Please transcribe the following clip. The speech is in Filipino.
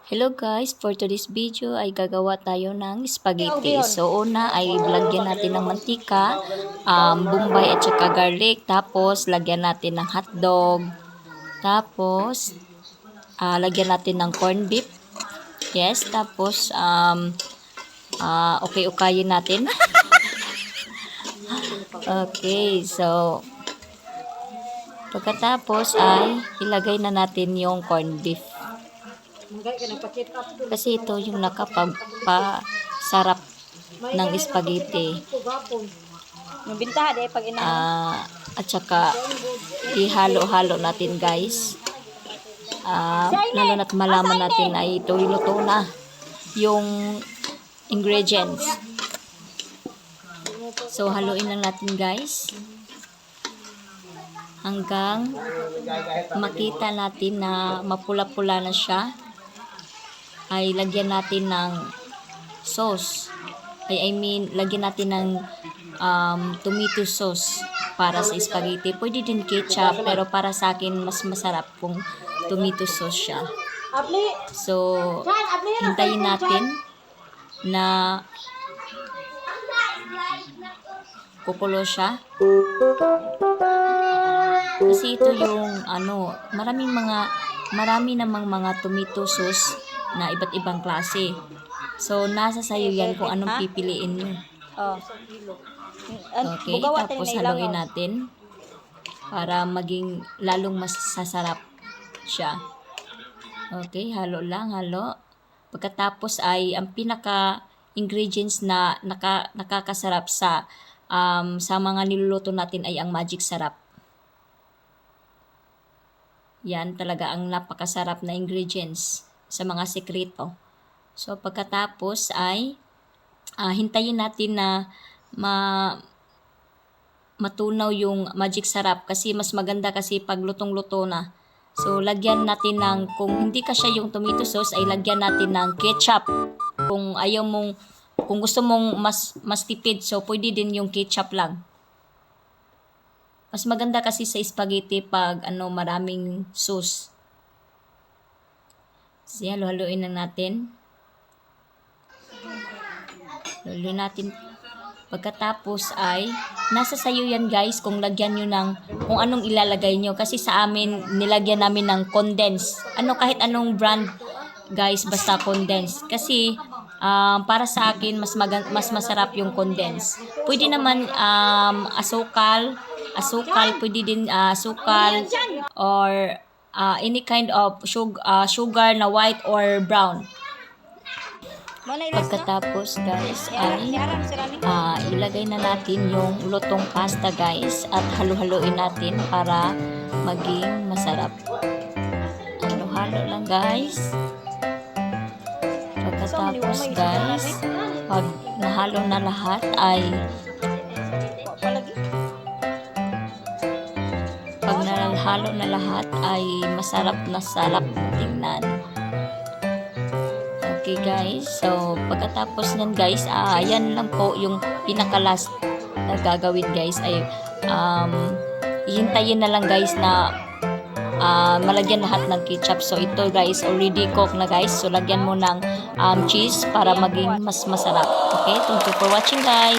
Hello guys, for today's video ay gagawa tayo ng spaghetti. So una ay lagyan natin ng mantika, bombay at saka garlic. Tapos lagyan natin ng hotdog. Tapos lagyan natin ng corned beef. Yes, tapos okay-ukayin natin. Okay, so pagkatapos ay ilagay na natin yung corned beef. Kasi ito yung nakapagpasarap ng spaghetti. At saka ihalo-halo natin guys. Lalo na't malaman natin ay ito luto na yung ingredients. So haluin lang natin guys. Hanggang makita natin na mapula-pula na siya. Ay lagyan natin ng sauce. Lagyan natin ng tomato sauce para sa spaghetti. Pwede din ketchup, pero para sa akin mas masarap kung tomato sauce siya. So, hintayin natin na kukulo siya. Kasi ito yung marami namang mga tomato sauce na iba't ibang klase. So, nasa sayo yan kung anong pipiliin nyo. Okay, tapos haluin natin para maging lalong mas sasarap siya. Okay, halo lang, halo. Pagkatapos ay ang pinaka-ingredients na nakakasarap sa mga niluluto natin ay ang magic sarap. Yan talaga ang napakasarap na ingredients sa mga sekreto. So, pagkatapos ay hintayin natin na matunaw yung magic sarap kasi mas maganda kasi pag lutong-luto na. So, lagyan natin ng, kung hindi kasya yung tomato sauce, ay lagyan natin ng ketchup. Kung gusto mong mas tipid, so pwede din yung ketchup lang. Mas maganda kasi sa spaghetti pag maraming sauce. So, halo-haloin lang natin. Halo natin. Pagkatapos ay, nasa sayo yan guys kung lagyan nyo ng, kung anong ilalagay nyo. Kasi sa amin, nilagyan namin ng condensed. Kahit anong brand guys, basta condensed. Kasi, para sa akin, mas masarap yung condensed. Pwede naman asukal, pwede din asukal, or any kind of sugar na white or brown. Pagkatapos guys ay ilagay na natin yung lutong pasta guys at halo-haloin natin para maging masarap. Halo-halo lang guys. Pagkatapos guys, pag nahalo na lahat ay masarap na sarap tingnan. Okay guys, so pagkatapos nyan guys, yan lang po yung pinaka-last na gagawin guys ay ihintayin na lang guys na malagyan lahat ng ketchup. So ito guys, already cooked na guys. So lagyan mo ng cheese para maging mas masarap. Okay, thank you for watching guys.